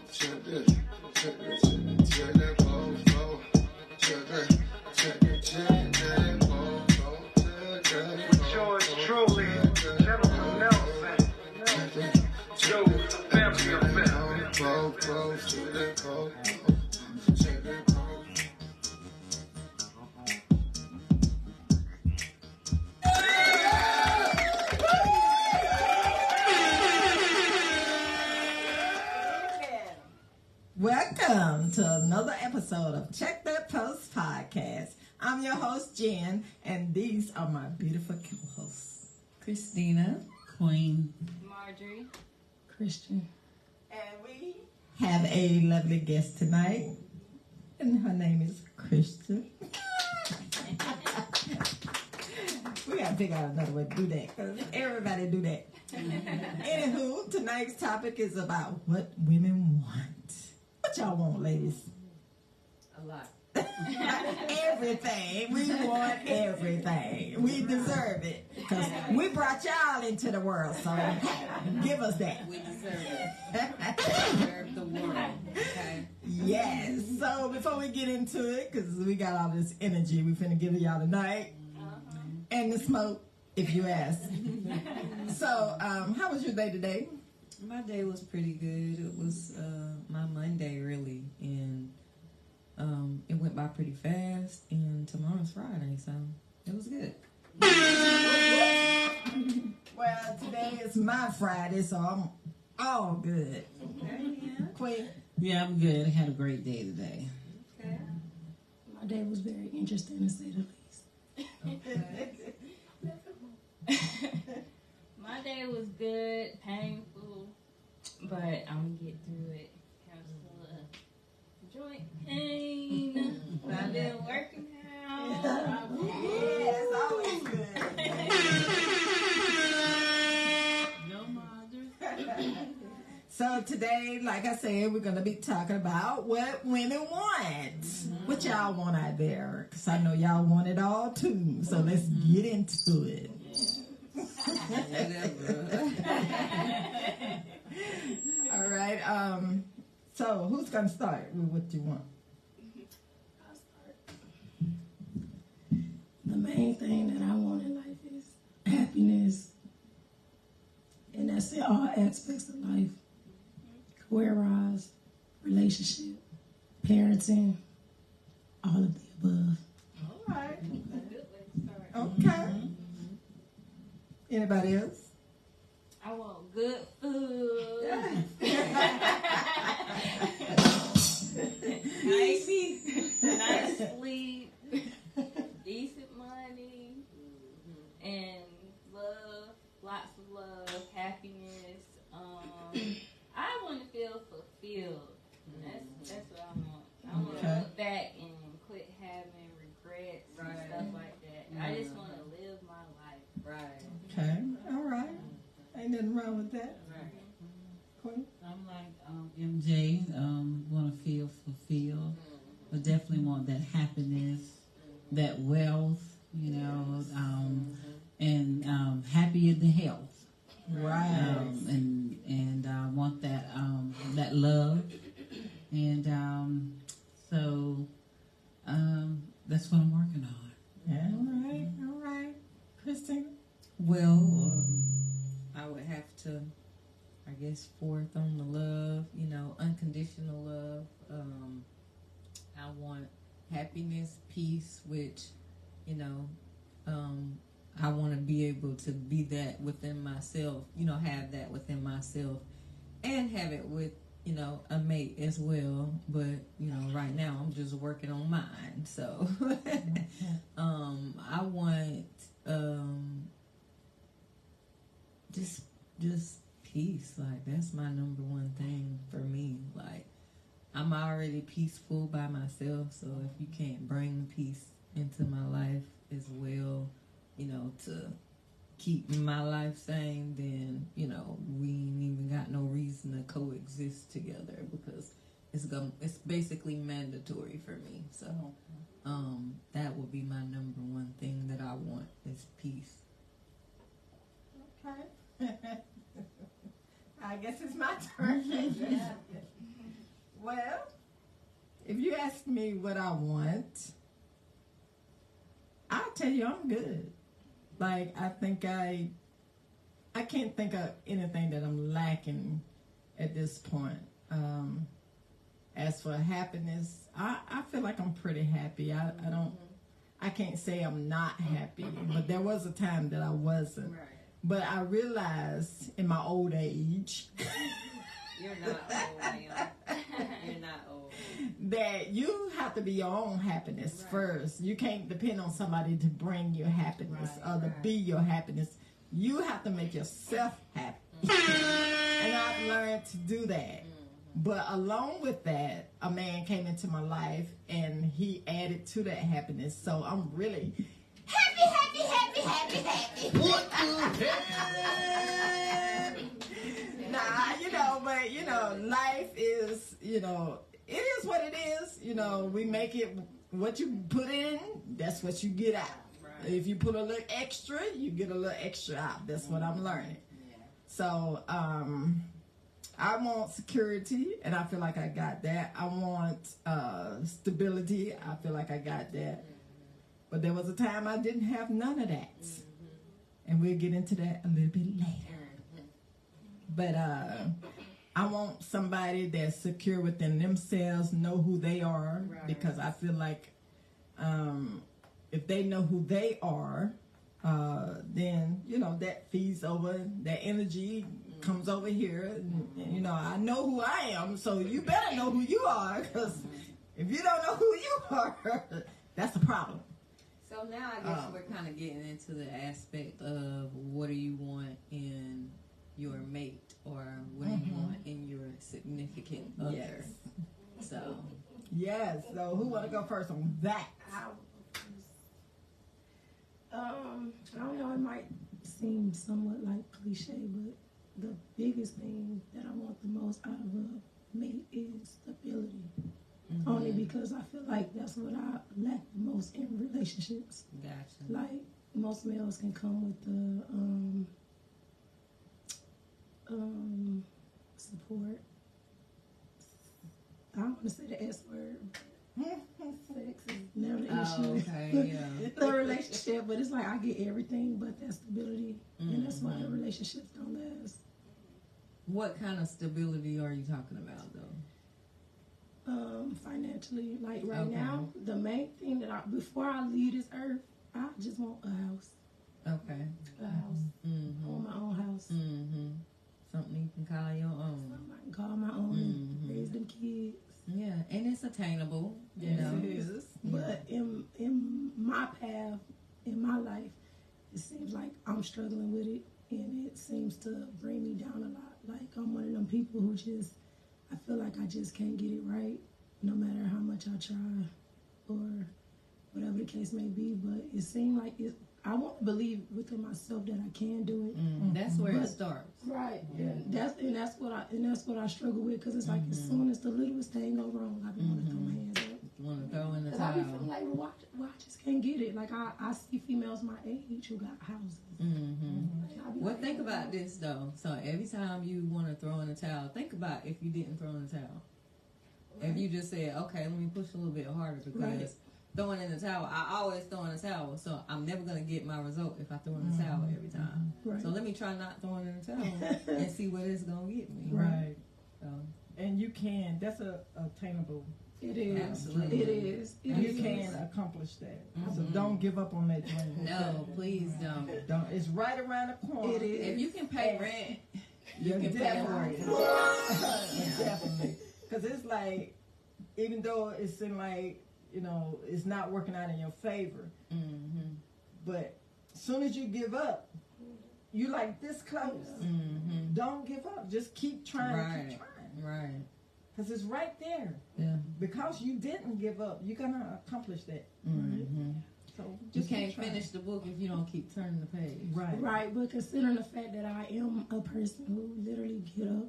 With yours truly, Gentleman Nelson. Yo, the family affair. Welcome to another episode of Check That Post Podcast. I'm your host, Jen, and these are my beautiful co-hosts, Christina, Queen, Marjorie, Christian. And we have a lovely guest tonight, and her name is Christian. We gotta figure out another way to do that, because everybody do that. Anywho, tonight's topic is about what women want. What y'all want, ladies? A lot. Everything. We want everything. We deserve it. Because we brought y'all into the world, so give us that. We deserve it. We deserve the world. Okay. Yes. So before we get into it, because we got all this energy we finna give y'all tonight, and the smoke, if you ask. So, how was your day today? My day was pretty good. It was my Monday, really, and it went by pretty fast. And tomorrow's Friday, so it was good. Well, today is my Friday, so I'm all good. Okay, yeah. Queen? Yeah, I'm good. I had a great day today. Okay. My day was very interesting, to say the least. Okay. my day was good, painful, but I'm gonna get through it. Have a joint pain. I've been working out. Yeah, it's always good. No, Marjorie. So today, like I said, we're going to be talking about what women want. What y'all want out there? Because I know y'all want it all too. So let's get into it. All right. So who's going to start with what you want? I'll start. The main thing that I want in life is happiness. And that's in all aspects of life. Career-wise, relationship, parenting, all of the above. All right. Good way to start. Okay. Anybody else? I want good food. nice sleep, decent money, and love, lots of love, happiness. I want to feel fulfilled. That's what I want. I want to look back and quit having regrets and stuff like that. I just want to live my life. Right. Okay. All right. Ain't nothing wrong with that. Right. Queen? I'm like MJ. Want to feel fulfilled, but definitely want that happiness, that wealth, and happy in the health. Right. And I want that that love, and so that's what I'm working on. All right. Christine? Well, I would have to, I guess, fourth on the love, unconditional love. I want happiness, peace, which, I want to be able to be that within myself, have that within myself and have it with, a mate as well. But, right now I'm just working on mine. So I want just peace. Like, that's my number one thing for me. Like, I'm already peaceful by myself, so if you can't bring peace into my life as well, to keep my life sane, then, we ain't even got no reason to coexist together, because it's basically mandatory for me. So that would be my number one thing that I want, is peace. Okay. I guess it's my turn. Well, if you ask me what I want, I'll tell you I'm good. Like, I think I can't think of anything that I'm lacking at this point. As for happiness, I feel like I'm pretty happy. I can't say I'm not happy, but there was a time that I wasn't. Right. But I realized in my old age You're not old, ma'am. You're not old. that you have to be your own happiness first. You can't depend on somebody to bring you happiness or to be your happiness. You have to make yourself happy. And I've learned to do that. But along with that, a man came into my life and he added to that happiness. So I'm really happy. What the heck? Nah, but life is, it is what it is. We make it what you put in, that's what you get out. Right. If you put a little extra, you get a little extra out. That's what I'm learning. Yeah. So, I want security, and I feel like I got that. I want stability. I feel like I got that. But there was a time I didn't have none of that. And we'll get into that a little bit later. But I want somebody that's secure within themselves, know who they are, because I feel like if they know who they are, then, that feeds over, that energy comes over here. And, I know who I am, so you better know who you are, because if you don't know who you are, that's a problem. So now I guess we're kind of getting into the aspect of what do you want in your mate, or what do you want in your significant other. Yes. So. Yes. So who want to go first on that? I don't know, it might seem somewhat like cliche, but the biggest thing that I want the most out of a mate is stability. Only because I feel like that's what I lack the most in relationships. Gotcha. Like, most males can come with the support. I don't want to say the S word. Sex is never the issue. Okay, yeah. The relationship, but it's like I get everything but that stability. And that's why the relationships don't last. What kind of stability are you talking about, though? Financially, like right now, the main thing that before I leave this earth, I just want a house. Okay. A house. I want my own house. Something you can call your own. Something I can call my own and raise them kids. Yeah, and it's attainable. Yes, it is. But in my path, in my life, it seems like I'm struggling with it, and it seems to bring me down a lot. Like, I'm one of them people who I feel like I just can't get it right, no matter how much I try, or whatever the case may be. But it seems like I want to believe within myself that I can do it. That's where it starts. Right. Yeah. That's what I struggle with, because it's like as soon as the littlest thing go wrong, I be want to throw my hands up. Want to throw in the I towel. be feeling like, well, I just can't get it. Like, I see females my age who got houses. Well, think about this, though. So every time you want to throw in the towel, think about if you didn't throw in the towel. Right. If you just said, okay, let me push a little bit harder, because throwing in the towel, I always throw in the towel, so I'm never going to get my result if I throw in the towel every time. Right. So let me try not throwing in the towel and see what it's going to get me. Right. So. And you can, that's attainable. It is. Absolutely. It is. You can accomplish that. So don't give up on that dream. No, please don't. It's right around the corner. It is. If you can pay rent, you can pay for it. Definitely. Because it's like, even though it seems like, it's not working out in your favor, but as soon as you give up, you like this close. Don't give up. Just keep trying. Keep trying. Right. Because it's right there. Yeah. Because you didn't give up, you're going to accomplish that. Right? So you can't finish the book if you don't keep turning the page. Right. Right, but considering the fact that I am a person who literally get up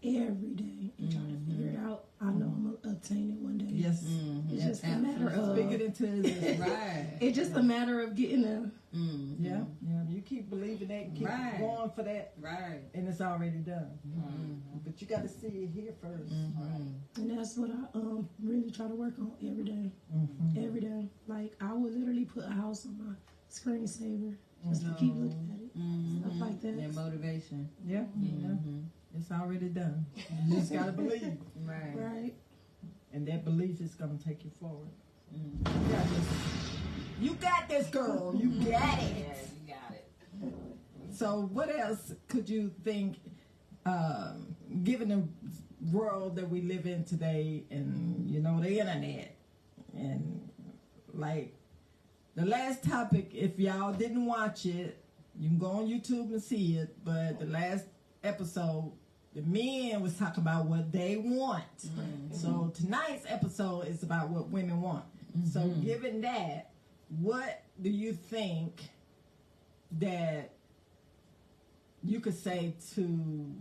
every day and try to figure it out, I know I'm going to obtain it one day. Yes. It's just a matter of... Speak it into this. Right. It's just a matter of getting there. Yeah. You keep believing that. that, keep Right. going for that, Right. and it's already done. Mm-hmm. But you got to see it here 1st. Mm-hmm. And that's what I really try to work on every day. Mm-hmm. Every day. Like, I would literally put a house on my screensaver just to keep looking at it. Mm-hmm. Stuff like that. That motivation. Yeah, yeah, Mm-hmm. it's already done. You just got to believe. Right. Right. And that belief is going to take you forward. Mm-hmm. You got this. You got this, girl. You got Yeah, it. you got it. So what else could you think, given the world that we live in today and, you know, the internet, and like the last topic, if y'all didn't watch it, you can go on YouTube and see it, but the last episode, the men was talking about what they want. So tonight's episode is about what women want. So given that, what do you think that you could say to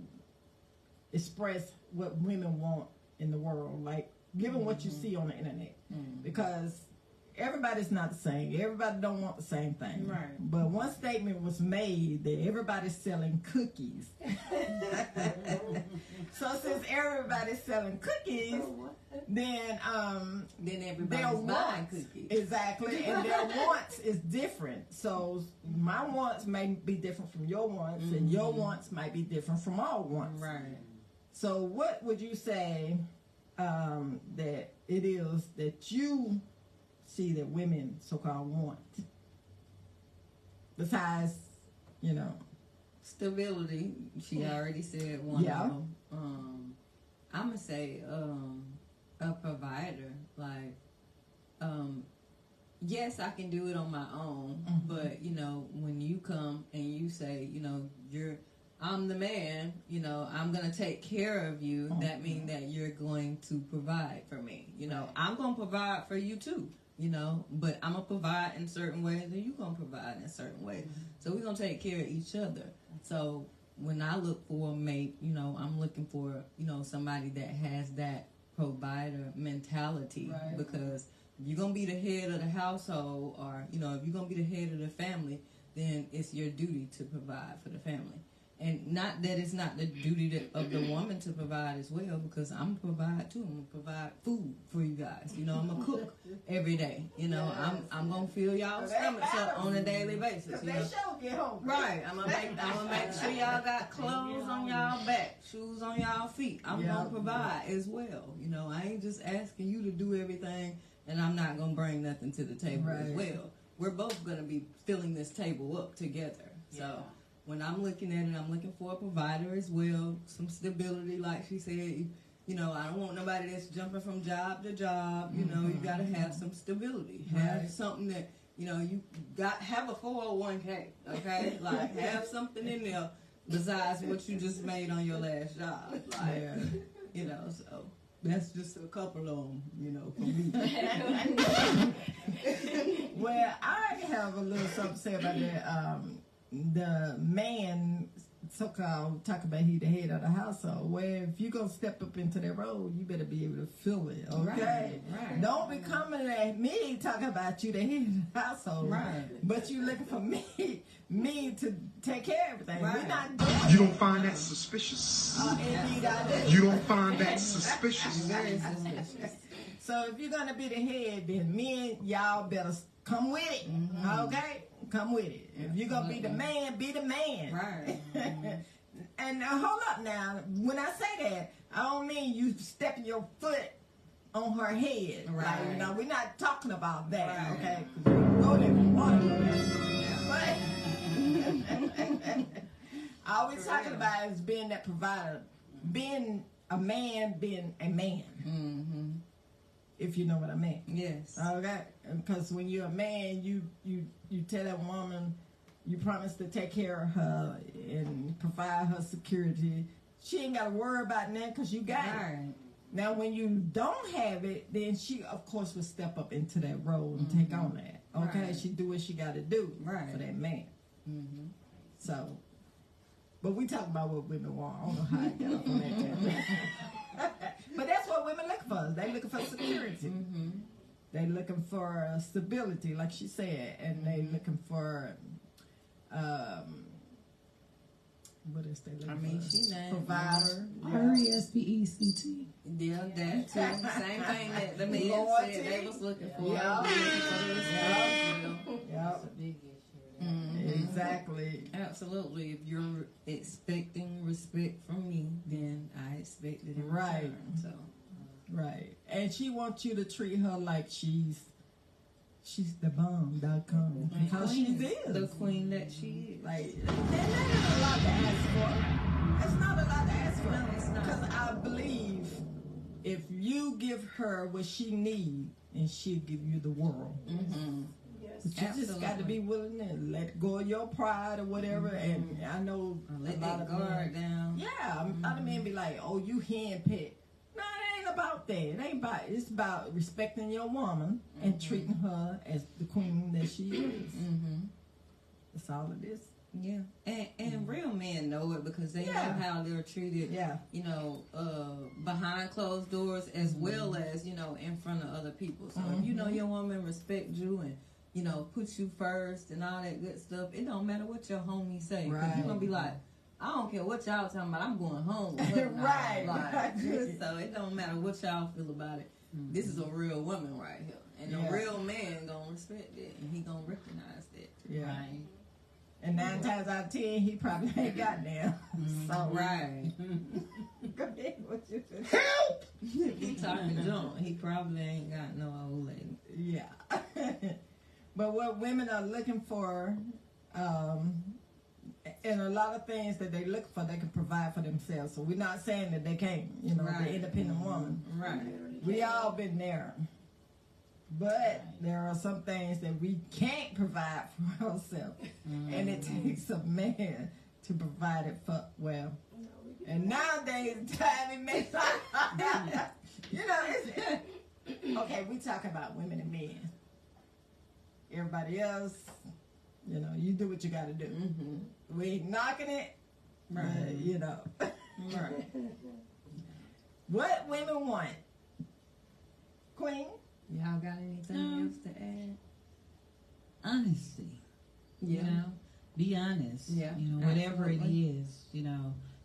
express what women want in the world, like given what you see on the internet? Because everybody's not the same. Everybody don't want the same thing. Right. But one statement was made that everybody's selling cookies. So since everybody's selling cookies, then Then their everybody's buying wants cookies. exactly, and their wants is different. So my wants may be different from your wants, and your wants might be different from our wants. Right. So what would you say that it is that you see that women so-called want? Besides, you know, Stability. She already said one Yeah. of them. I'm gonna say a provider. Like, yes, I can do it on my own, but you know, when you come and you say, you know, I'm the man, you know, I'm gonna take care of you. That means that you're going to provide for me. You know, I'm gonna provide for you too. You know, but I'm gonna provide in certain ways, and you're gonna provide in certain ways. So we're gonna take care of each other. So when I look for a mate, you know, I'm looking for, you know, somebody that has that provider mentality. Right. Because if you're gonna be the head of the household, or you know, if you're gonna be the head of the family, then it's your duty to provide for the family. And not that it's not the duty of the woman to provide as well, because I'm gonna provide too. I'm gonna provide food for you guys. You know, I'm gonna cook every day. You know, I'm gonna fill y'all stomachs up on a daily basis. You they know, sure get home. right? I'm gonna make sure y'all got clothes on y'all back, shoes on y'all feet. I'm gonna provide as well. You know, I ain't just asking you to do everything, and I'm not gonna bring nothing to the table as well. We're both gonna be filling this table up together. So. When I'm looking at it, I'm looking for a provider as well, some stability, like she said. You know, I don't want nobody that's jumping from job to job. You know, you got to have some stability. Have something that, you know, you have a 401k, okay? Like, have something in there besides what you just made on your last job. Like, you know, so that's just a couple of them, you know, for me. Well, I have a little something to say about that. The man so-called talk about he the head of the household. Well, if you gonna step up into that role, you better be able to feel it, okay? Right. Don't be coming at me talking about you the head of the household, Right. but you looking for me to take care of everything. Right. We're not doing You don't find that suspicious? Indeed, I do. You don't find that suspicious? Very suspicious. So if you're gonna be the head, then me and y'all better come with it, okay? Come with it. If you're gonna be the man, be the man. Right. And hold up now. When I say that, I don't mean you stepping your foot on her head. Right. Like, you know, we're not talking about that, Right. okay? Go there, want to go there. But I always talking about is being that provider, being a man, being a man. Mm-hmm. If you know what I mean. Yes. Okay, because when you're a man, you tell that woman you promise to take care of her and provide her security. She ain't got to worry about that because you got it. Right. Now, when you don't have it, then she, of course, will step up into that role and take on that. Okay, Right. she do what she got to do for that man. Mm-hmm. So, but we talk about what women want. I don't know how I got up on that. But that's what women look for. They looking for security. Mm-hmm. They looking for stability, like she said, and they looking for What is they looking I mean, for? she named Provider. R-E-S-P-E-C-T. Yeah, that too. Same thing that the men Loyalty. said they was looking for. Yeah. Looking for the respect as well. Yep. Big issue. Exactly. Absolutely. If you're expecting respect from me, then I expect it in Right. return. So, Right. And she wants you to treat her like she's the bomb.com. Because she is. the queen that she is. Like, and that is a lot to ask for. It's not a lot to ask for. No, it's not. Because I believe if you give her what she needs, and she'll give you the world. Mm-hmm. But you just got to be willing to let go of your pride or whatever. And I know Let a lot that of guard men, down. yeah, a lot of men be like, "Oh, you handpicked." No, it ain't about that. It ain't about. It's about respecting your woman and treating her as the queen that she is. Mm-hmm. That's all it is. Yeah, and real men know it because they Yeah. know how they're treated. Yeah. You know, behind closed doors as well as in front of other people. So if you know your woman respect you and put you first and all that good stuff, it don't matter what your homie say. 'Cause Right. you're gonna be like, I don't care what y'all talking about. I'm going home. With her now. Right. Like, so it don't matter what y'all feel about it. This is a real woman right here, and Yeah. a real man gonna respect it, and he gonna recognize that. Yeah. Right. And 9 times out of 10, he probably ain't got there. So Right. Go ahead. What you think? Help! If he talking junk, he probably ain't got no old lady. Yeah. But what women are looking for, and a lot of things that they look for, they can provide for themselves. So we're not saying that they can't, Right. the independent woman. Right. We all been there. But there are some things that we can't provide for ourselves. And it takes a man to provide it for, well. And nowadays, time it makes it's, okay, we talk about women and men. Everybody else, you do what you got to do. Mm-hmm. We ain't knocking it, Right. but, Right. What women want? Queen? Y'all got anything else to add? Honesty. You know, be honest. Yeah, Whatever absolutely. it is,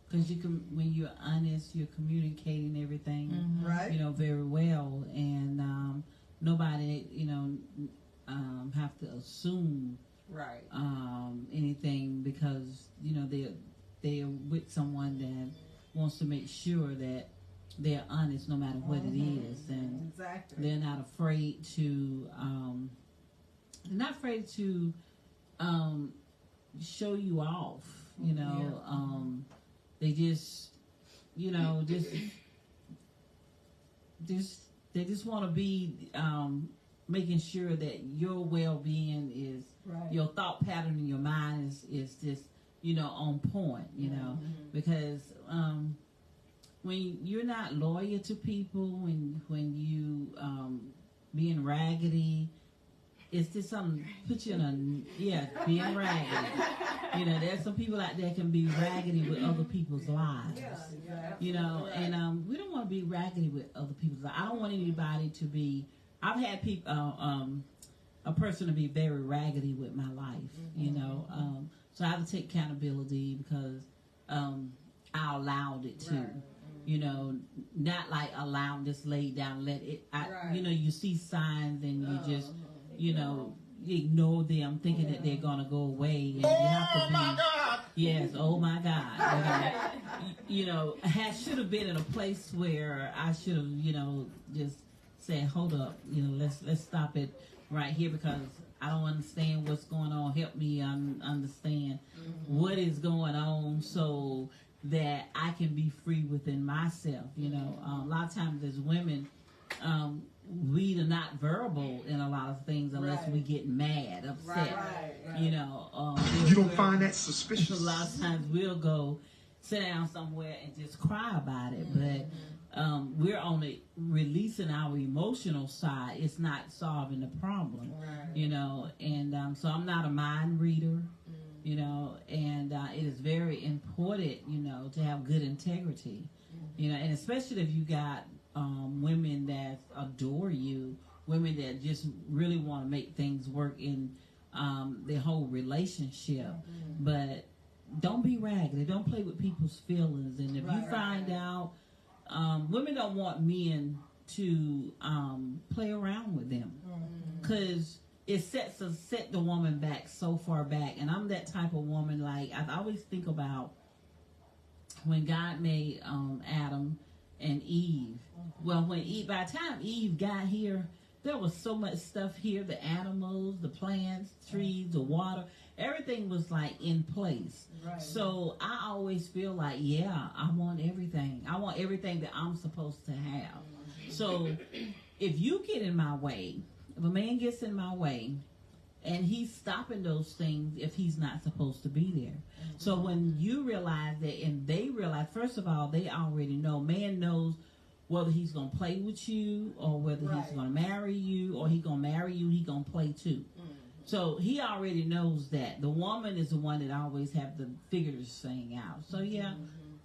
because when you're honest, you're communicating everything, Right? very well, and nobody, have to assume Right. anything because they're with someone that wants to make sure that they're honest no matter what it is, and Exactly. they're not afraid to show you off. They just they just want to be making sure that your well-being is Right. your thought pattern in your mind is just on point. Because when you're not loyal to people, when you being raggedy, it's just something put you in being raggedy. There's some people out there can be raggedy with other people's lives. And we don't want to be raggedy with other people's lives. I don't want anybody to be. I've had people, a person to be very raggedy with my life. So I have to take accountability because I allowed it to. Not like allowing this lay down, let it. You see signs and you just, ignore them, thinking that they're gonna go away. And you have to be, my God! Yes, oh my God. I should have been in a place where I should have, just said, hold up, let's stop it right here because I don't understand what's going on. Help me understand what is going on so that I can be free within myself. A lot of times as women, we are not verbal in a lot of things unless we get mad, upset. Right. You don't find that suspicious? A lot of times we'll go sit down somewhere and just cry about it, but we're only releasing our emotional side. It's not solving the problem, and so I'm not a mind reader. And it is very important, to have good integrity, and especially if you got women that adore you, women that just really want to make things work in their whole relationship. But don't be raggedy. Don't play with people's feelings. And if you find out, women don't want men to play around with them, because it set the woman back so far back. And I'm that type of woman. Like, I always think about when God made Adam and Eve. Well, by the time Eve got here, there was so much stuff here: the animals, the plants, trees, the water. Everything was like in place. Right. So I always feel like, yeah, I want everything. I want everything that I'm supposed to have. So if you get in my way, if a man gets in my way, and he's stopping those things if he's not supposed to be there. So when you realize that, and they realize, first of all, they already know. Man knows whether he's going to play with you, or whether he's going to marry you, or he's going to marry you, he's going to play too. So he already knows that. The woman is the one that always have to figure this thing out. So yeah,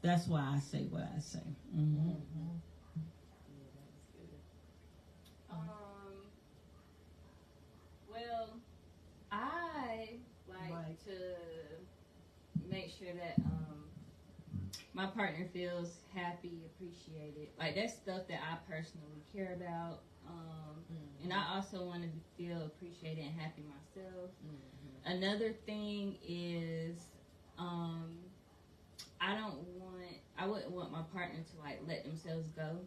that's why I say what I say. Well, I like to make sure that my partner feels happy, appreciated. Like, that's stuff that I personally care about. And I also want to feel appreciated and happy myself. Another thing is, I wouldn't want my partner to like let themselves go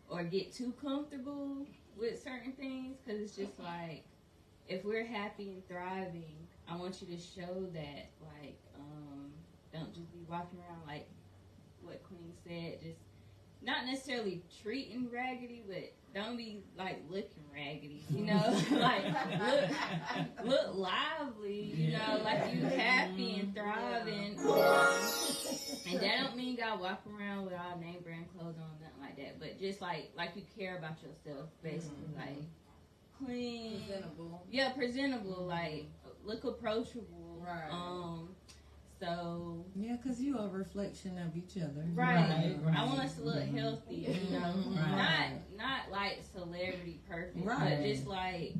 or get too comfortable with certain things, because it's just like, if we're happy and thriving, I want you to show that. Like, don't just be walking around like what Queen said, just not necessarily treating raggedy, but don't be like looking raggedy, you know. Like, look lively, you know, like you happy and thriving. And that don't mean you gotta walk around with all name brand clothes on, nothing like that, but just like you care about yourself, basically. Like, clean, presentable, like look approachable, so yeah, because you are a reflection of each other, right. I want us to look healthy, you know, not like celebrity perfect, but just like,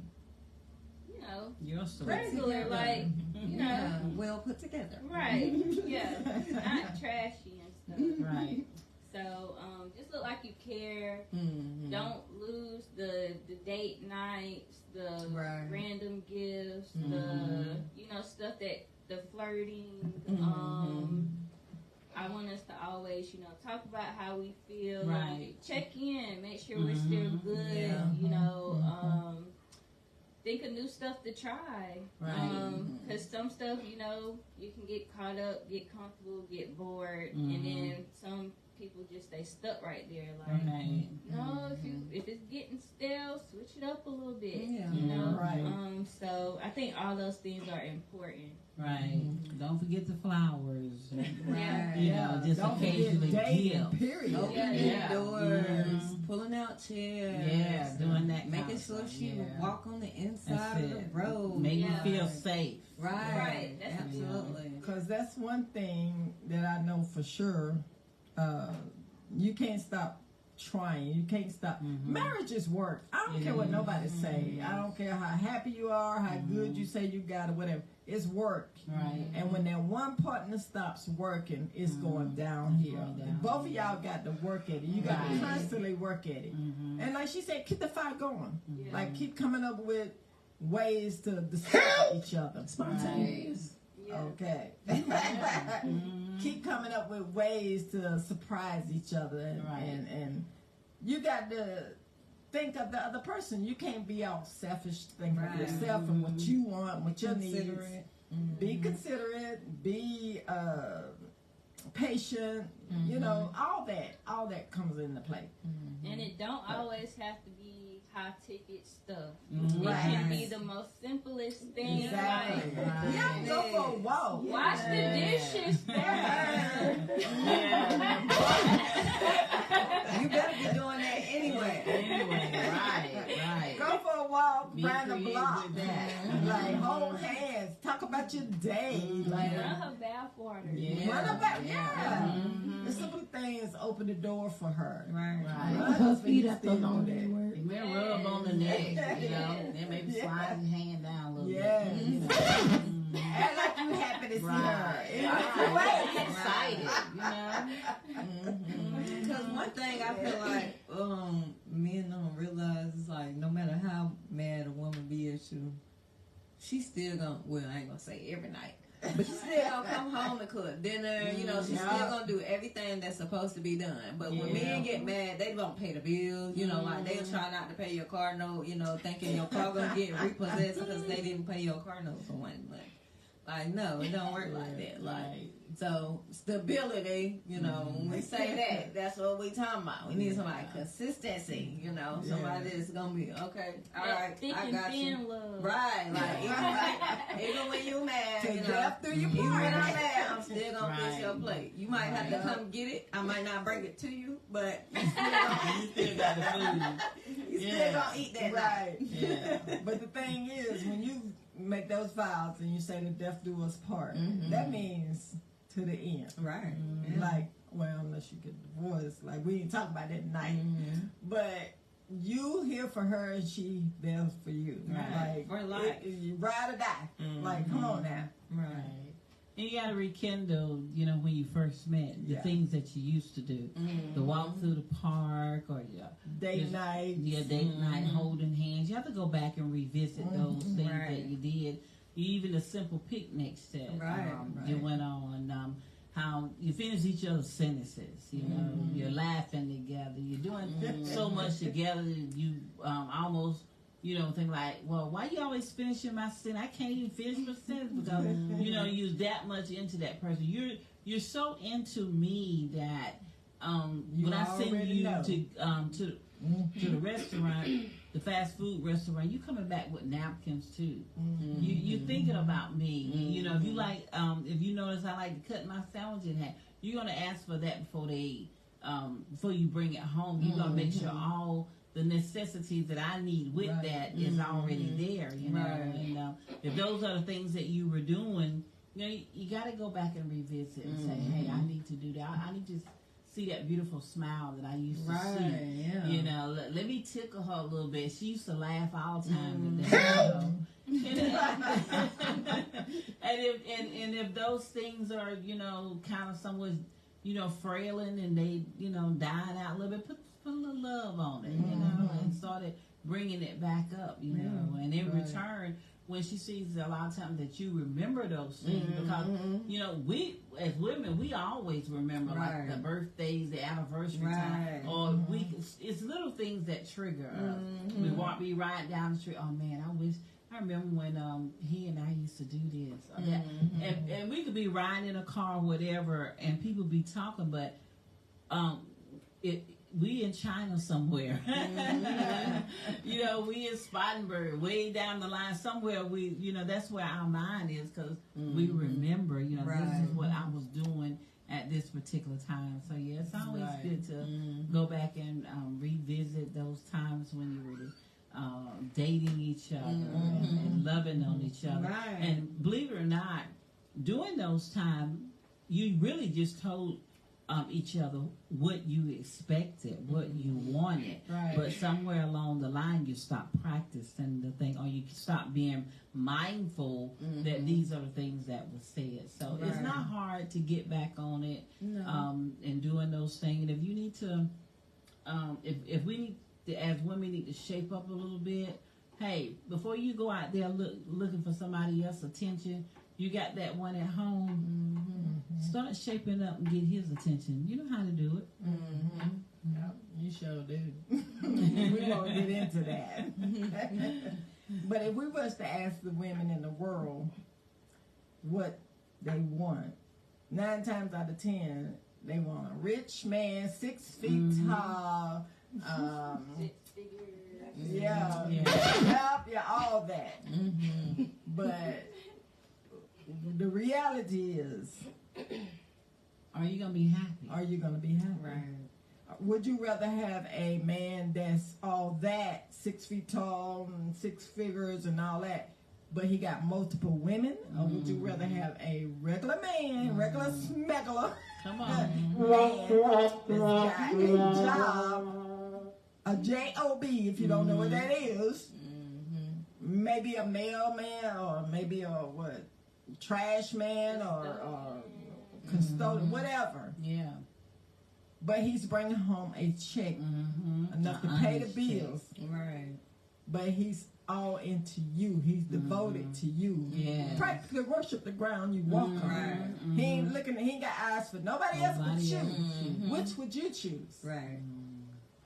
you know, regular, like, you know, well put together, right? Yeah, not trashy and stuff, right? So just look like you care. Don't lose the date nights, the random gifts, the, you know, stuff that, the flirting. I want us to always, you know, talk about how we feel. Check in, make sure we're still good. You know, think of new stuff to try. Because some stuff, you know, you can get caught up, get comfortable, get bored, and then some people just stay stuck right there. Like, no, if it's getting stale, switch it up a little bit. You know, so I think all those things are important. Don't forget the flowers. You know, just don't occasionally give. Period. Opening doors, pulling out chairs. Doing that. Making sure she walk on the inside of the road. Make you feel safe. Right. Absolutely. Because that's one thing that I know for sure. You can't stop trying. You can't stop. Marriage is work. I don't care what nobody say. I don't care how happy you are, how good you say you got, or whatever. It's work. And when that one partner stops working, it's going downhill. Both of y'all got to work at it. You got to constantly work at it. And like she said, keep the fire going. Like, keep coming up with ways to discover each other. Spontaneous. Okay. Keep coming up with ways to surprise each other, and you got to think of the other person. You can't be all selfish, think of yourself and what you want, what your needs. Be considerate, be patient. You know, all that comes into play. And it don't always have to be high ticket stuff. It can be the most simplest thing. Like, go for a walk. Wash the dishes first. You better be doing that anyway. Right. Go for a walk, round the block. Like, hold hands, talk about your day. Like, run her bath water. Run her bath. The simple things open the door for her. Put her feet up along that work. Maybe rub on the neck, you know, then maybe slide his hand down a little bit. You know. Act like you happy to see Right. her. Right. Excited, you know. Because one thing I feel like men don't realize is like no matter how mad a woman be at you, she still gonna, well, I ain't gonna say every night, but she still gonna come home and cook dinner. You know, she's still gonna do everything that's supposed to be done. But when men get mad, they don't pay the bills. You know, like they'll try not to pay your car note. You know, thinking your car gonna get repossessed because they didn't pay your car note for 1 month. Like, no, it don't work like that. Like, so stability, you know, when we say that, that's what we talking about. We need somebody consistency, you know, somebody that's gonna be okay. All right, thick I and got you. thin love. Right, like even when you mad, you know, Death do you even when part. I'm mad, I'm still gonna fix your Right. plate. You might have to come get it. I might not bring it to you, but you You still got the food. still gonna eat that night. Right. Yeah. But the thing is, when you make those vows and you say the death do us part, that means to the end. Right. Like, well, unless you get divorced, like we didn't talk about that tonight. But you here for her and she there for you. Right. Like For life. you ride or die. Like, come on now. Right. And you got to rekindle, you know, when you first met, the things that you used to do. The walk through the park or Date night. your date night, holding hands. You have to go back and revisit those things that you did. Even the simple picnics that you went on. How you finish each other's sentences. You know, you're laughing together. You're doing so much together. You almost... You know, think like, well, why you always finishing my sentence? I can't even finish my sentence because you know you're that much into that person. You're so into me that when I send you to the restaurant, the fast food restaurant, you coming back with napkins too. You thinking about me. You know, if you like, if you notice I like to cut my sandwich in half, you're gonna ask for that before you bring it home. You're gonna make sure all the necessities that I need with that is already there, you know. And if those are the things that you were doing, you know, you got to go back and revisit and say, hey, I need to do that. I need to see that beautiful smile that I used to see. Yeah. You know, let me tickle her a little bit. She used to laugh all the time with that. You know. and if those things are, you know, kind of somewhat, you know, frailing and they, you know, dying out a little bit, put a little love on it, you know, and started bringing it back up, you know. And in return, when she sees a lot of times that you remember those things, because, you know, we, as women, we always remember, like, the birthdays, the anniversary time, or it's little things that trigger us. We walk me right down the street, oh, man, I remember when he and I used to do this or that. And we could be riding in a car or whatever, and people be talking, but we in China somewhere. You know, we in Spartanburg, way down the line somewhere. We, you know, that's where our mind is, because we remember, you know, this is what I was doing at this particular time. So yeah, it's always good to go back and revisit those times when you were dating each other and loving on each other. And believe it or not, during those times, you really just told each other what you expected, what you wanted. But somewhere along the line, you stopped practicing the thing, or you stopped being mindful that these are the things that were said. So it's not hard to get back on it and doing those things. And if you need to, if we need to, as women, need to shape up a little bit, hey, before you go out there looking for somebody else's attention, you got that one at home. Start shaping up and get his attention. You know how to do it. Yep, you sure do. We won't get into that. But if we was to ask the women in the world what they want, 9 times out of 10, they want a rich man, 6 feet tall, 6 figures. All that. But the reality is, are you gonna be happy? Are you gonna be happy? Would you rather have a man that's all that, 6 feet tall and 6 figures and all that, but he got multiple women? Or would you rather have a regular man, regular smegular, Come on, man that's got a job, a J-O-B, if you don't know what that is, maybe a mailman or maybe a what? trash man or custodian, whatever. Yeah. But he's bringing home a check enough to pay the bills. Right. But he's all into you. He's devoted to you. Yeah. Practically worship the ground you walk on. He ain't looking. He ain't got eyes for nobody else but you. Which would you choose? Right.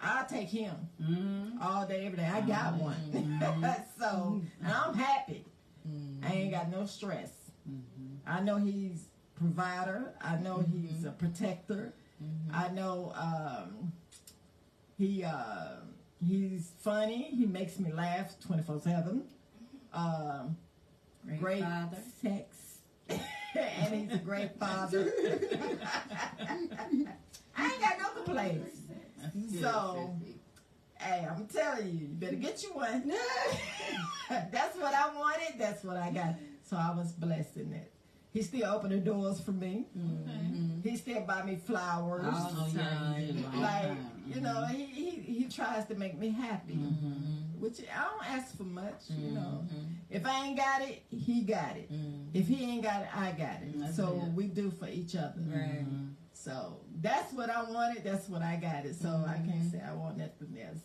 I'll take him all day, every day. I got one. So, and I'm happy. I ain't got no stress. I know he's provider. I know he's a protector. I know he's funny. He makes me laugh 24/7. Great father. Sex. And he's a great father. I ain't got no complaints. So, hey, I'm telling you, you better get you one. That's what I wanted. That's what I got. So I was blessed in that. He still opened the doors for me. He still buy me flowers. All the time. Like, you know, he tries to make me happy. Which I don't ask for much, you know. If I ain't got it, he got it. If he ain't got it, I got it. So we do for each other. Right. So that's what I wanted. That's what I got it. So I can't say I want nothing else.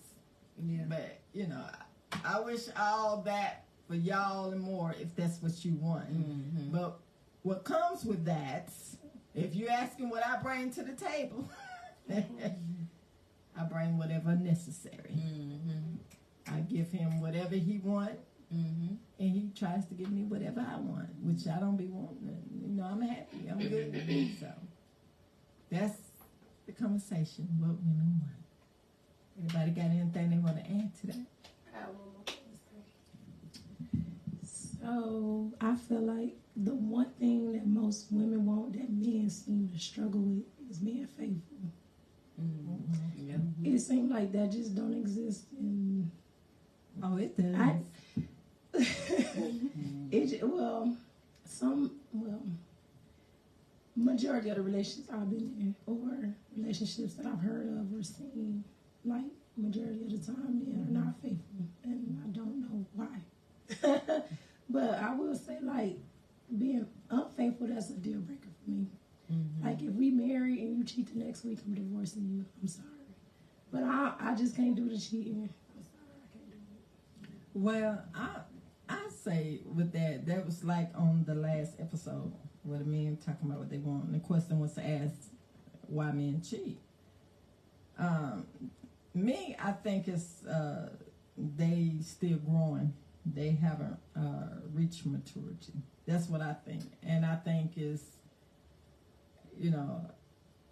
Yeah. But, you know, I wish all that for y'all and more if that's what you want. But what comes with that, if you're asking what I bring to the table, I bring whatever necessary. I give him whatever he wants, and he tries to give me whatever I want, which I don't be wanting. You know, I'm happy. I'm good. So that's the conversation, what women want. Anybody got anything they want to add to that? I have one more thing to say. So I feel like the one thing that most women want that men seem to struggle with is being faithful. Yeah. It seems like that just don't exist in. Oh, it does. Majority of the relationships I've been in, or relationships that I've heard of or seen, like majority of the time, men are not faithful, and I don't know why. But I will say, like, being unfaithful, that's a deal breaker for me. Like, if we marry and you cheat the next week, I'm divorcing you. I'm sorry, but I just can't do the cheating. I'm sorry, I can't do it. Well, I say with that was like on the last episode where the men talking about what they want, and the question was to ask why men cheat. Me, I think it's they still growing. They haven't reached maturity. That's what I think, and I think is, you know,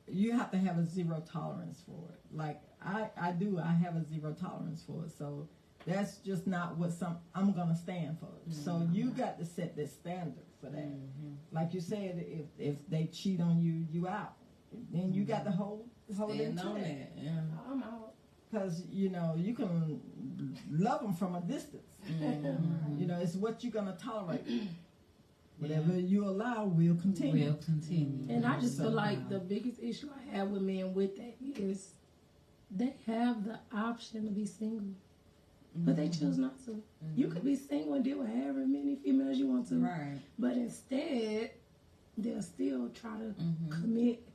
you have to have a zero tolerance for it. Like I have a zero tolerance for it. So that's just not what I'm gonna stand for. So you got to set this standard for that. Like you said, if they cheat on you, you out. Then you got to hold into that. Yeah. I'm out. Because, you know, you can love them from a distance. You know, it's what you're gonna tolerate. Whatever you allow will continue. Will continue. And I just feel like the biggest issue I have with men with that is they have the option to be single, but they choose not to. You could be single and deal with however many females you want to, Right. but instead they'll still try to commit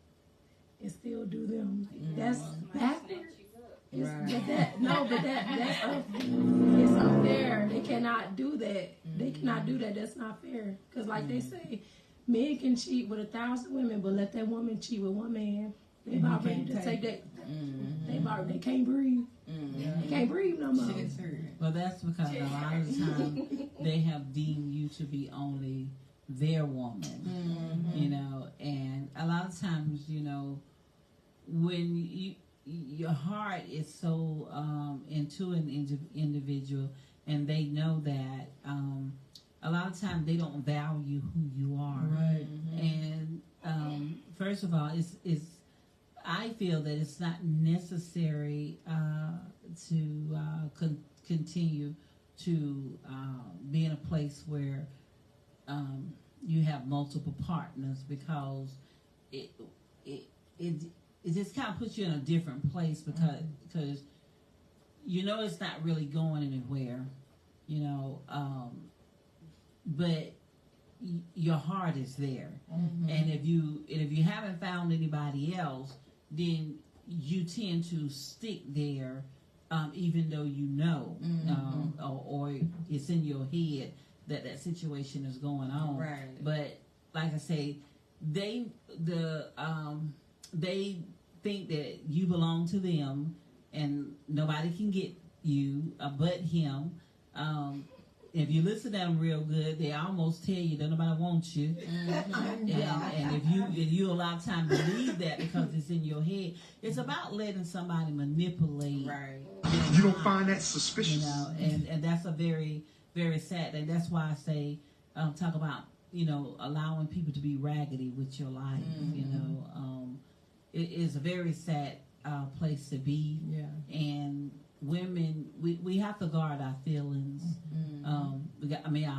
and still do them. Like, that's backwards. It's, it's unfair. They cannot do that. They cannot do that. That's not fair. Because like they say, men can cheat with 1,000 women, but let that woman cheat with one man. They about ready to take that. They can't breathe. They can't breathe no more. Well, that's because a lot of the time they have deemed you to be only their woman, you know, and a lot of times, you know, when your heart is so into an individual, and they know that a lot of times they don't value who you are. Right. And first of all, it's I feel that it's not necessary to continue to be in a place where you have multiple partners, because it just kind of puts you in a different place, because you know it's not really going anywhere, you know. But your heart is there. Mm-hmm. And if you haven't found anybody else, then you tend to stick there, even though you know, or it's in your head that situation is going on. Right. But like I say, they think that you belong to them, and nobody can get you but him. If you listen to them real good, they almost tell you that nobody wants you. And if you allow time to believe that because it's in your head, it's about letting somebody manipulate. Right. You don't find that suspicious? And that's a very, very sad thing. That's why I say, talk about, allowing people to be raggedy with your life. It is a very sad place to be. Yeah. And women, we have to guard our feelings. Our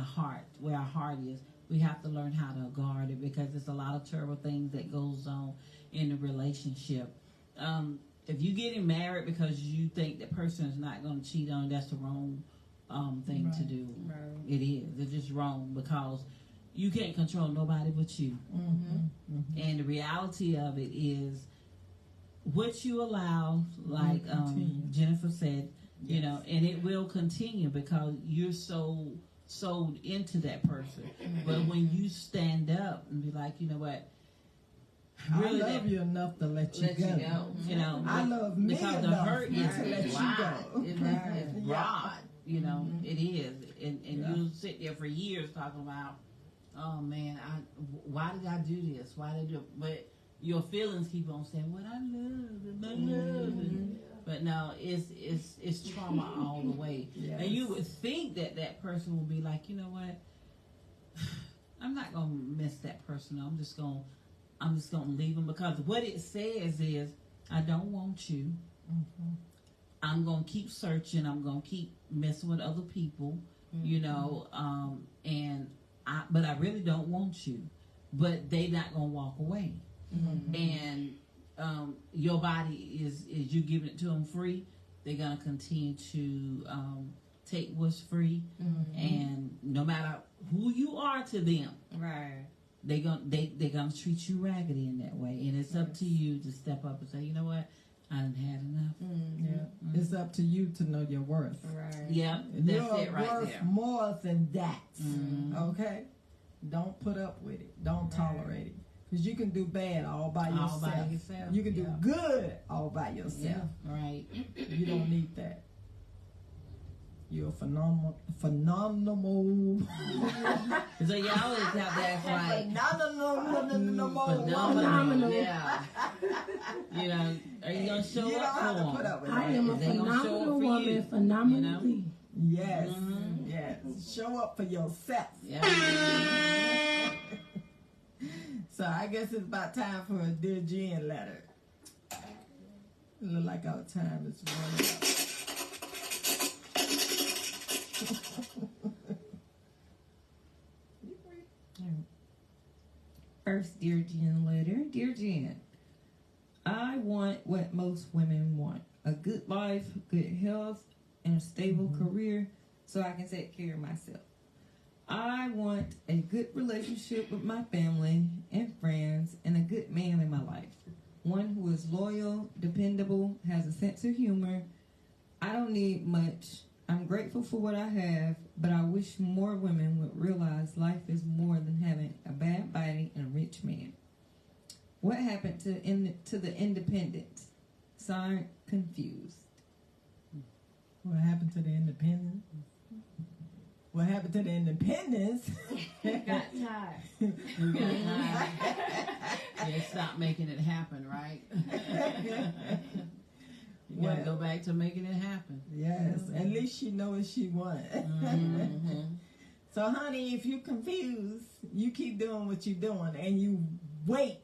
heart, where our heart is. We have to learn how to guard it, because there's a lot of terrible things that goes on in a relationship. If you getting married because you think that person is not going to cheat on you, that's the wrong thing to do. Right. It is. It's just wrong, because you can't control nobody but you. And the reality of it is, what you allow, like Jennifer said, and it will continue because you're so sold into that person. But when you stand up and be like, you know what, really, I love you enough to let you go. I love me because the enough hurt to is let you wide. go. It's broad. It is, and you'll sit there for years talking about, oh man, why did I do this? Why did I do it? But your feelings keep on saying, what I love. But no, it's trauma all the way. Yes. And you would think that person will be like, you know what? I'm not gonna mess that person up. I'm just gonna leave them, because what it says is, I don't want you. I'm gonna keep searching. I'm gonna keep messing with other people. But I really don't want you. But they not gonna walk away. And your body is you giving it to them free. They're gonna continue to take what's free, and no matter who you are to them, Right. they're gonna treat you raggedy in that way. And it's up to you to step up and say, you know what, I done had enough. It's up to you to know your worth. Right. Yeah, that's You're it right worth there. more than that. Okay? Don't put up with it. Don't tolerate it. Because you can do bad all by yourself. All by yourself. You can do good all by yourself. Yeah, right. You don't need that. You're phenomenal. So you always have that like phenomenal. Yeah. Are you gonna show up for them? I am a phenomenal woman, phenomenally. Yes. Yes. Show up for yourself. Yeah. So I guess it's about time for a Dear Jen letter. It look like our time is running out. First Dear Jen letter. Dear Jen, I want what most women want. A good life, good health, and a stable career so I can take care of myself. I want a good relationship with my family and friends, and a good man in my life. One who is loyal, dependable, has a sense of humor. I don't need much. I'm grateful for what I have, but I wish more women would realize life is more than having a bad body and a rich man. What happened to the independence? Signed, Confused. What happened to the independence? What happened to the independence? Got tired. We got time. They stopped making it happen, right? You gotta go back to making it happen. Yes, at least she knows what she wants. So, honey, if you're confused, you keep doing what you're doing, and you wait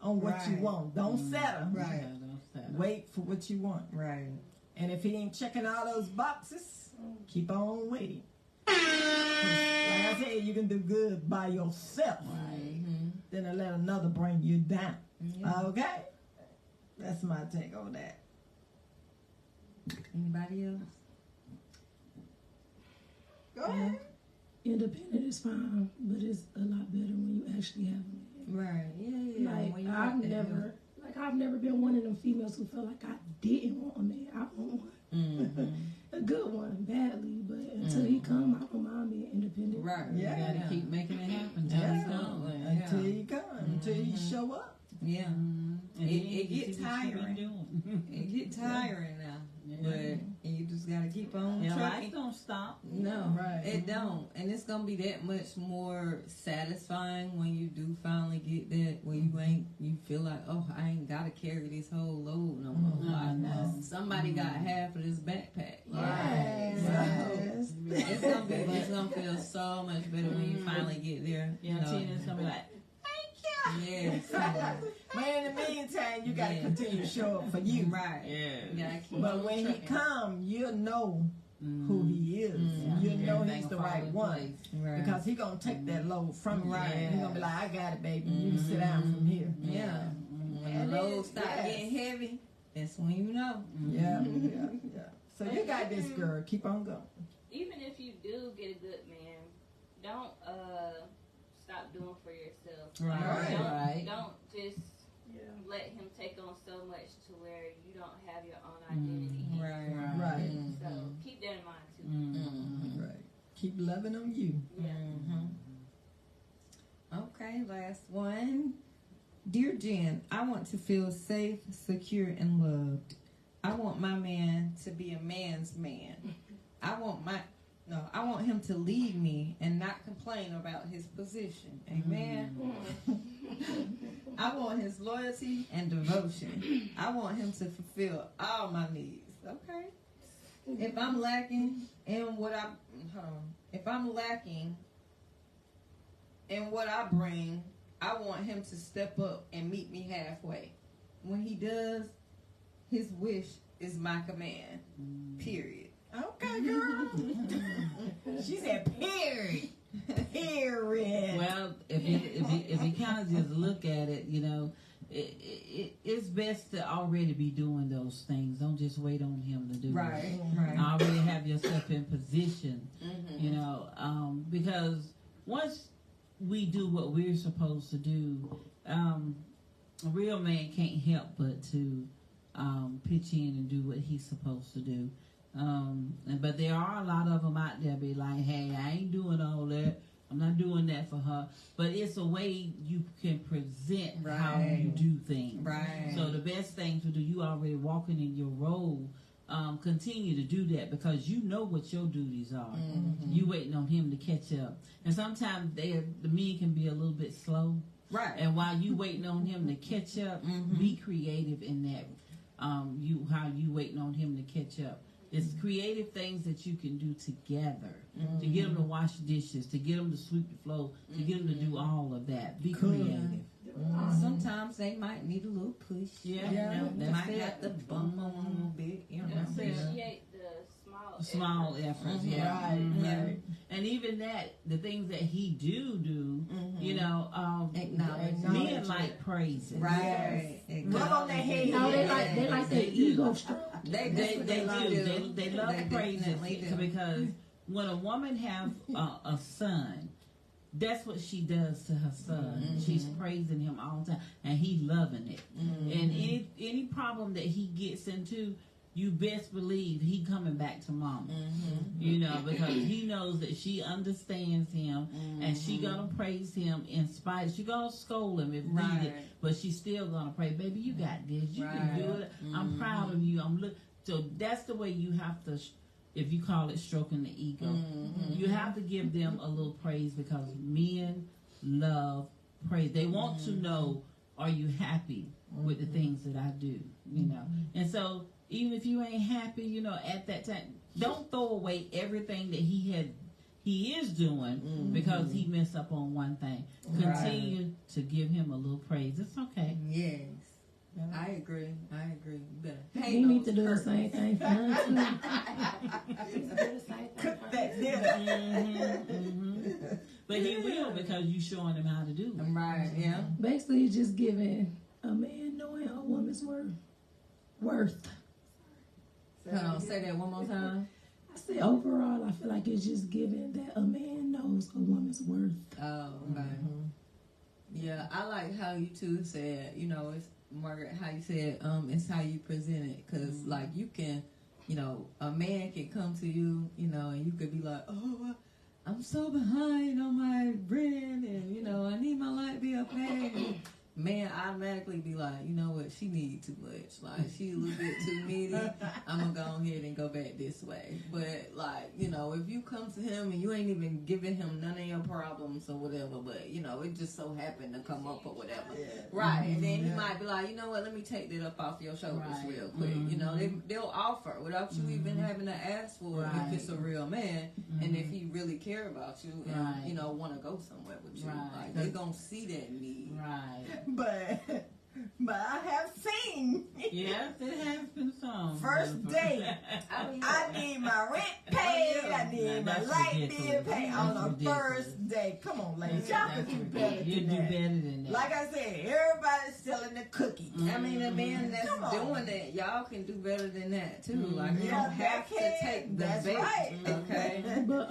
on what you want. Don't settle. Yeah, don't settle. Wait for what you want. Right. And if he ain't checking all those boxes, keep on waiting. Like I said, you can do good by yourself. Right. Then let another bring you down. Yeah. Okay? That's my take on that. Anybody else? Go ahead. independent is fine, but it's a lot better when you actually have a man. Right. Yeah. Like When you got that help. I've never been one of them females who felt like I didn't want a man. I want one. Mm-hmm. A good one, badly, but until he come, I don't mind being independent. Right. You gotta keep making it happen. Till it's done. Absolutely. Until you come, until you show up. Yeah. And It then you gets see what you been tiring. doing. It get tiring now, Yeah. but you just gotta keep on Your life trucking. don't stop. No, Right. it don't, and it's gonna be that much more satisfying when you do finally get that. When you feel like, oh, I ain't gotta carry this whole load no more. Like, somebody got half of this backpack. Yes. Yes. It's gonna feel so much better when you finally get there. Yeah, Tina's gonna be like, Yes. But in the meantime, you gotta continue to show up for you. Right. yeah. You gotta keep But on when he trucking. come, you'll know who he is. Mm. You'll know Everything he's the will fall right in one. place. Right. Because he gonna take that load from you. Right. He gonna be like, I got it, baby. You can sit down from here. Yeah. When And the load then- start yes. getting heavy, that's when you know. Yeah, yeah. So you got this, girl. Keep on going. Even if you do get a good man, don't stop doing for yourself. Right. Right. Don't just let him take on so much to where you don't have your own identity. Right. Right. So keep that in mind too. Mm-hmm. Right. Keep loving on you. Yeah. Okay, last one. Dear Jen, I want to feel safe, secure, and loved. I want my man to be a man's man. I want him to lead me and not complain about his position. Amen. I want his loyalty and devotion. I want him to fulfill all my needs. Okay. If I'm lacking in what I bring, I want him to step up and meet me halfway. When he does, his wish is my command. Period. Okay, girl. She said, period. Period. Well, if you kind of just look at it, you know, it's best to already be doing those things. Don't just wait on him to do it. Right. Already have yourself in position, you know, because once we do what we're supposed to do, a real man can't help but to pitch in and do what he's supposed to do. But there are a lot of them out there be like, hey, I ain't doing all that. I'm not doing that for her. But it's a way you can present how you do things. Right. So the best thing to do, you already walking in your role, continue to do that because you know what your duties are. You waiting on him to catch up. And sometimes the men can be a little bit slow. Right. And while you waiting on him to catch up, be creative in that. How you waiting on him to catch up. It's creative things that you can do together to get them to wash dishes, to get them to sweep the floor, to get them to do all of that. Be creative. Sometimes they might need a little push. Yeah. You know, That's might it. have to bump them a little bit. You know. That's it. Appreciate the Small efforts, yeah. Right, right. And even that, the things that he do, you know, Acknowledge men it. like praising. Right. Rub on their head. No, they like their ego stroke. They That's what do. do. They love They praising definitely do. because when a woman have a son, that's what she does to her son. She's praising him all the time, and he loving it. And any problem that he gets into, you best believe he coming back to mama. You know, because he knows that she understands him, and she gonna praise him in spite. She gonna scold him if needed, but she's still gonna pray. Baby, you got this. You can do it. I'm proud of you. So that's the way you have to. If you call it stroking the ego, you have to give them a little praise because men love praise. They want to know, are you happy with the things that I do? You know, and so even if you ain't happy, you know, at that time, don't throw away everything that he is doing because he messed up on one thing. Continue to give him a little praise. It's okay. Yes. I agree. You better You need to do the same thing for her Cook that dinner. But he will because you showing him how to do it. Right. Yeah. Basically, it's just giving a man knowing a woman's worth. Hold on. Say that one more time. I say overall, I feel like it's just given that a man knows a woman's worth. Oh, okay. Yeah, I like how you two said, you know, it's Margaret, how you said, it's how you present it. Because, like, you can, you know, a man can come to you, you know, and you could be like, oh, I'm so behind on my rent, and, you know, I need my light bill paid. Man automatically be like, you know what, she need too much. Like, she a little bit too needy. I'm going to go ahead and go back this way. But, like, you know, if you come to him and you ain't even giving him none of your problems or whatever, but, you know, it just so happened to come up or whatever. Yeah. Right. And then he might be like, you know what, let me take that up off your shoulders real quick. You know, they'll offer without you even having to ask for it if it's a real man and if he really care about you and, you know, want to go somewhere with you. Like, they're going to see that need. Right. But I have seen. Yes, it has been some. First date, I need my rent paid. I need my light bill paid on the first day. Come on, ladies, y'all can do better You than do that. better than that. Like I said, everybody's selling the cookie. I mean, the man that's doing that, y'all can do better than that too. Like, you Yeah, don't have to take the that's bait. right. Okay. But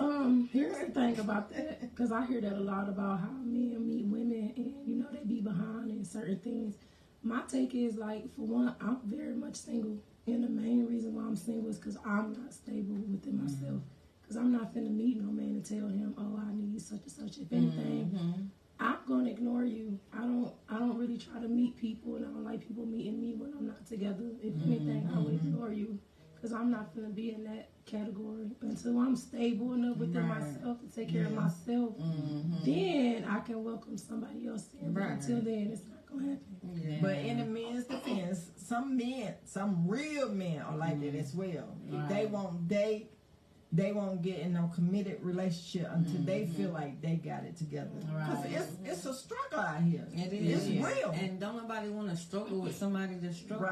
here's the thing about that, because I hear that a lot about how men meet women and, you know, they be behind in certain things. My take is, like, for one, I'm very much single. And the main reason why I'm single is because I'm not stable within myself. Because I'm not finna meet no man and tell him, oh, I need such and such. If anything, I'm gonna ignore you. I don't really try to meet people, and I don't like people meeting me when I'm not together. If anything, I would ignore you. Because I'm not gonna be in that category until I'm stable enough within myself to take care of myself. Then I can welcome somebody else in. But until then, it's not gonna happen. Yeah. But in a man's defense, some men, some real men are like that as well. They won't date. They won't get in no committed relationship until they feel like they got it together. Because it's a struggle out here. It is. It's real. And don't nobody want to struggle with somebody that's struggling.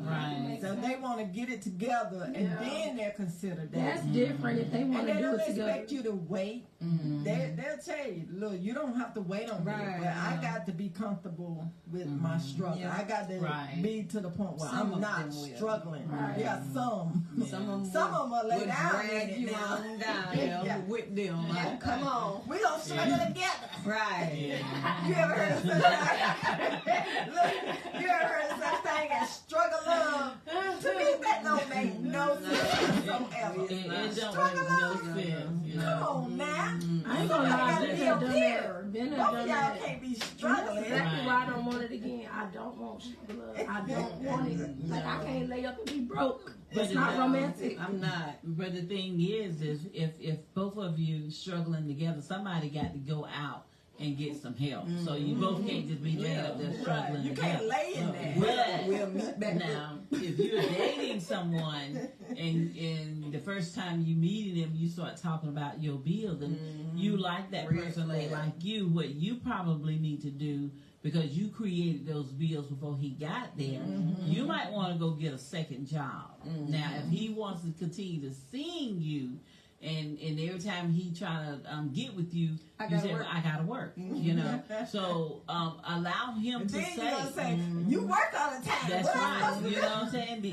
Right. So they want to get it together, and then they'll consider that. That's different if they want And to they do don't it together. expect you to wait. They'll tell you, look, you don't have to wait on me, but I got to be comfortable with my struggle. I got to be to the point where Some I'm of not them will. struggling. Yeah, some. Some of Some of them will lay would down drag in you it now. on down with them. Like, Come on, we gonna struggle together. right. You ever heard of such thing? Look, you ever heard of such thing as struggle love? To me, that don't make no sense whatsoever. It don't Struggle make no love. sense. You Come know? on now. I ain't gonna Somebody lie, gotta been be there, a done peer. that. Been there, Both done of y'all that. can't be That's struggling. exactly why I don't want it again. I don't want struggle love. I don't want it. Like, I can't lay up and be broke. It's not romantic. I'm not. But the thing is if both of you struggling together, somebody got to go out and get some help. So you both can't just be laying up there struggling You together. can't lay in there. But We'll meet back now, if you're dating someone and the first time you meeting them, you start talking about your bills and you like that Red person, they flag. like you, what you probably need to do because you created those bills before he got there, you might want to go get a second job. Now, if he wants to continue to seeing you, and every time he try to get with you, you say, well, I gotta work, you know. So allow him And to then say, you're gonna say, you work all the time. that's What am I right. supposed to You do? know what I'm saying?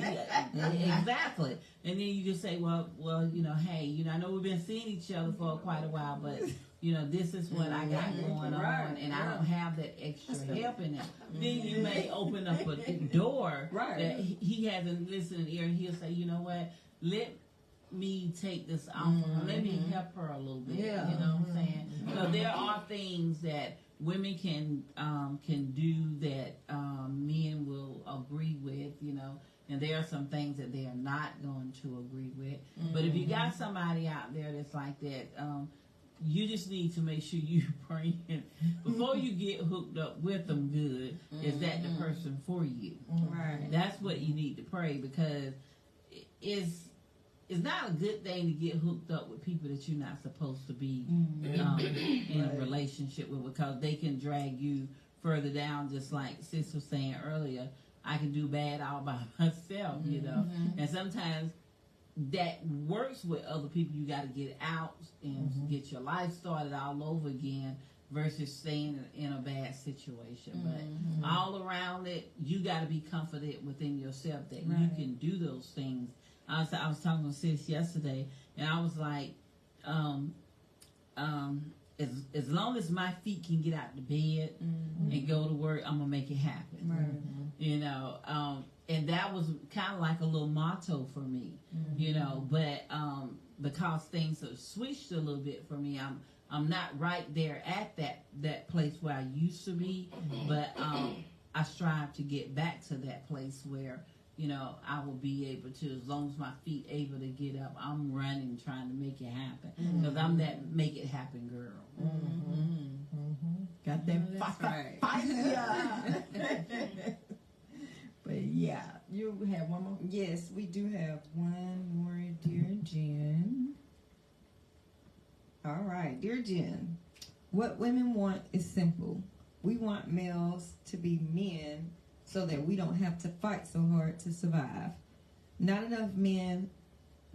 Exactly. And then you just say, well, you know, hey, you know, I know we've been seeing each other for quite a while, but you know, this is what I got going on, and I don't have that extra help in it. Then you may open up a door that he hasn't listened ear, and he'll say, you know what, let me take this off her. Let me help her a little bit. You know what I'm saying? So there are things that women can do that men will agree with, you know, and there are some things that they are not going to agree with. But if you got somebody out there that's like that, you just need to make sure you pray before you get hooked up with them good. Is that the person for you? Right. That's what you need to pray, because it's not a good thing to get hooked up with people that you're not supposed to be in a relationship with, because they can drag you further down. Just like Sis was saying earlier, I can do bad all by myself, you know. And sometimes that works with other people. You got to get out and get your life started all over again versus staying in a bad situation. But all around it, you got to be confident within yourself that you can do those things I was talking to sis yesterday, and I was like, as long as my feet can get out the bed and go to work, I'm gonna make it happen. You know, and that was kind of like a little motto for me. You know, but because things have switched a little bit for me, I'm not right there at that place where I used to be, but I strive to get back to that place where, you know, I will be able to, as long as my feet able to get up, I'm running, trying to make it happen. Because I'm that make it happen girl. Got that That's right. fire. But yeah, you have one more? Yes, we do have one more, dear Jen. All right, dear Jen. What women want is simple. We want males to be men so that we don't have to fight so hard to survive. Not enough men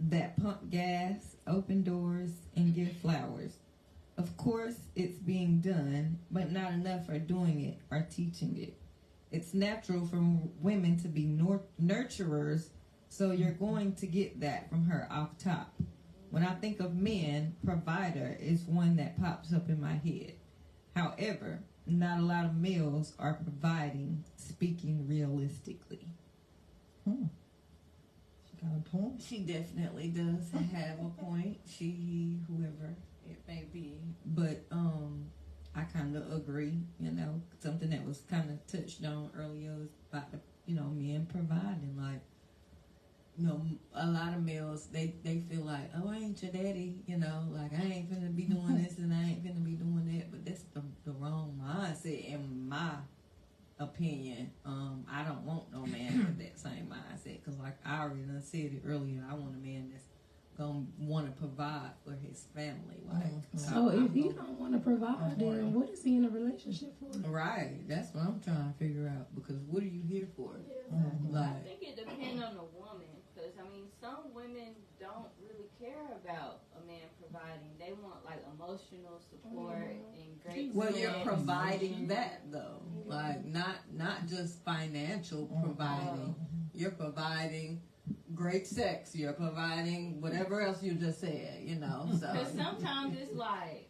that pump gas, open doors, and give flowers. Of course, it's being done, but not enough are doing it or teaching it. It's natural for women to be nurturers, so you're going to get that from her off top. When I think of men, provider is one that pops up in my head. However, not a lot of males are providing, speaking realistically. She got a point. She definitely does have a point. She, whoever it may be. But I kind of agree, you know. Something that was kind of touched on earlier was about the, you know, men providing. Like, you know, a lot of males, they feel like, oh, I ain't your daddy, you know, like I ain't finna be doing this and I ain't finna be doing that. But that's the wrong mindset in my opinion. I don't want no man with that same mindset, because like I already done said it earlier, I want a man that's gonna want to provide for his family. Like, So if he don't want to provide, then what is he in a relationship for? right, that's what I'm trying to figure out, because what are you here for? I Like, think it depends on the woman, because I mean, some women don't really care about a man providing. They want like emotional support and great. well, you're sex. providing that though, like not just financial providing. You're providing great sex. You're providing whatever else you just said, you know. So Because sometimes it's like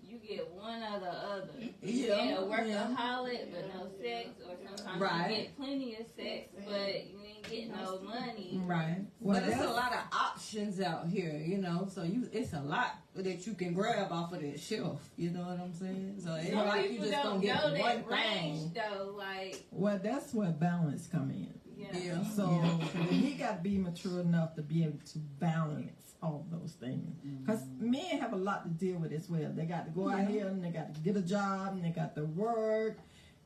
you get one or the other. You Yeah, get a workaholic but no sex, or sometimes Right. you get plenty of sex but you ain't getting no money. right. Well, But it's a that's- lot of options out here, you know. So it's a lot that you can grab off of that shelf. You know what I'm saying? So it's Some like you people just don't gonna get go one that range thing. though. Like, Well, that's where balance come in. yeah. So he got to be mature enough to be able to balance all those things. Because men have a lot to deal with as well. They got to go out here and they got to get a job and they got to work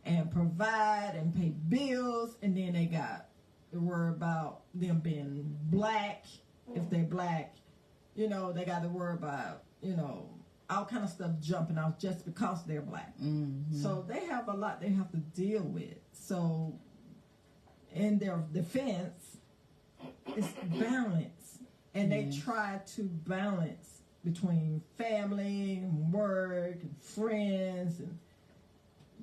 and provide and pay bills, and then they got to worry about them being black. If they're black, you know, they got to worry about, you know, all kind of stuff jumping off just because they're black. So they have a lot they have to deal with. So in their defense, it's balance. And they try to balance between family and work and friends and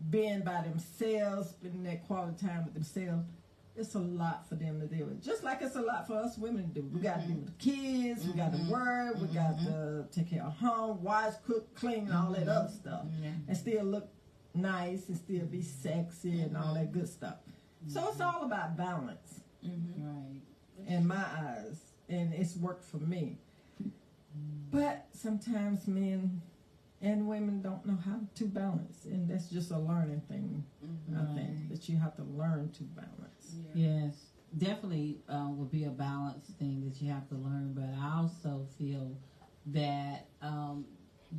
being by themselves, spending that quality time with themselves. It's a lot for them to deal with. Just like it's a lot for us women to do. We got to deal with the kids, we got to work, we got to take care of home, wash, cook, clean, and all that other stuff. And still look nice and still be sexy and all that good stuff. So it's all about balance Right. in my eyes, and it's worked for me. But sometimes men and women don't know how to balance, and that's just a learning thing. I think that you have to learn to balance. Yes, definitely would be a balance thing that you have to learn. But I also feel that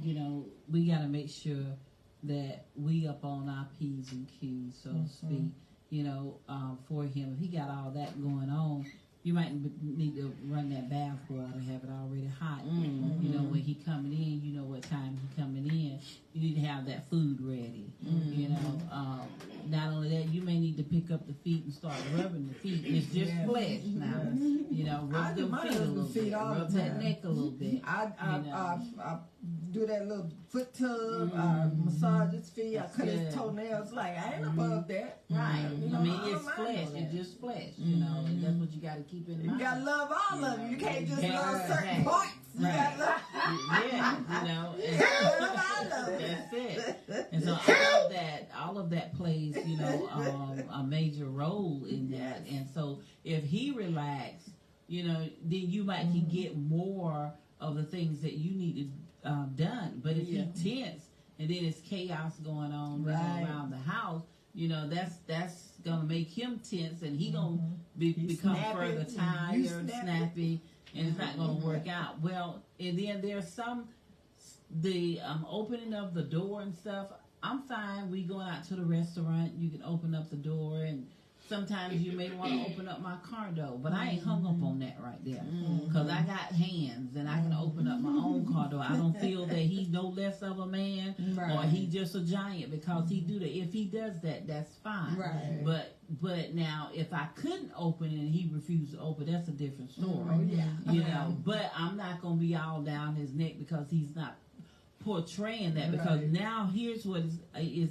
you know, we got to make sure that we up on our P's and Q's, so to speak. You know, for him, if he got all that going on, you might need to run that bath water, have it already hot. You know, when he coming in, you know what time he coming in. You need to have that food ready. You know, not only that, you may need to pick up the feet and start rubbing the feet. It's just flesh now. You know, I rub do them my feet a little husband's feet bit, all the rub that time. neck a little bit. I do that little foot tub, massage his feet, I cut his toenails. Like, I ain't above that. Right. You know, I mean, I don't it's mind flesh. all that. It's just flesh, you know, and that's what you got to keep in mind. You gotta love all of them. You can't just Yeah, love certain right. parts. You gotta love. Yeah, you know, and Love all of them. that's it. And so all of that plays, you know, a major role in that. And so if he relaxed, you know, then you might can get more of the things that you need done. But if he tense and then it's chaos going on you know, around the house, you know, that's gonna make him tense, and he gonna become further tired, snappy, and it's not gonna work out. Well, and then there's the opening of the door and stuff. I'm fine. We going out to the restaurant. You can open up the door, and sometimes you may want to open up my car door, but I ain't hung up on that right there because I got hands and I can open up my own car door. I don't feel that he's no less of a man or he just a giant because he do that. If he does that, that's fine. Right. But now if I couldn't open it and he refused to open, that's a different story. You know. But I'm not gonna be all down his neck because he's not portraying that. Because now here's what is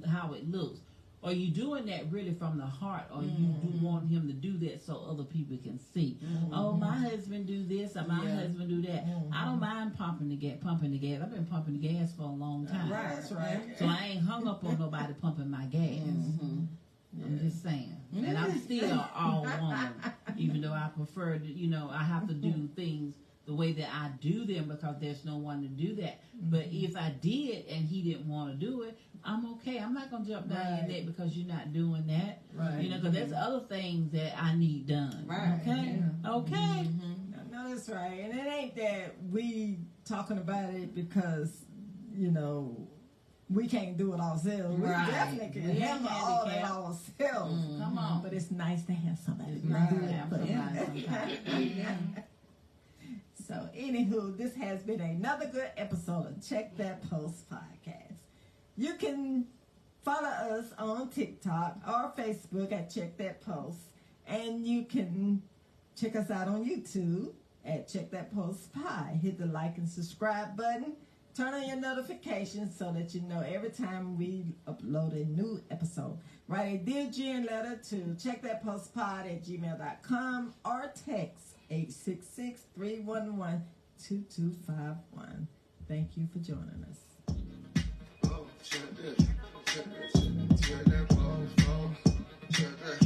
how it looks. Are you doing that really from the heart, or you do want him to do that so other people can see? Oh, my husband do this, or my husband do that. I don't mind pumping the gas. I've been pumping the gas for a long time. That's right. So I ain't hung up on nobody pumping my gas. I'm just saying. And I'm still an all woman, even though I prefer to, you know, I have to do things the way that I do them because there's no one to do that. But if I did and he didn't want to do it, I'm okay. I'm not going to jump down your neck because you're not doing that. Right. You know, because there's other things that I need done. Right. Okay? Yeah. Okay. No, that's right. And it ain't that we talking about it because, you know, we can't do it ourselves. We definitely can handle all that ourselves. Come on. But it's nice to have somebody to do it for you. So, anywho, this has been another good episode of Check That Post podcast. You can follow us on TikTok or Facebook at Check That Post. And you can check us out on YouTube at Check That Post Pod. Hit the like and subscribe button. Turn on your notifications so that you know every time we upload a new episode. Write a Dear Jen letter to checkthatpostpod@gmail.com or text 866-311-2251. Thank you for joining us. Oh, check that post, check that.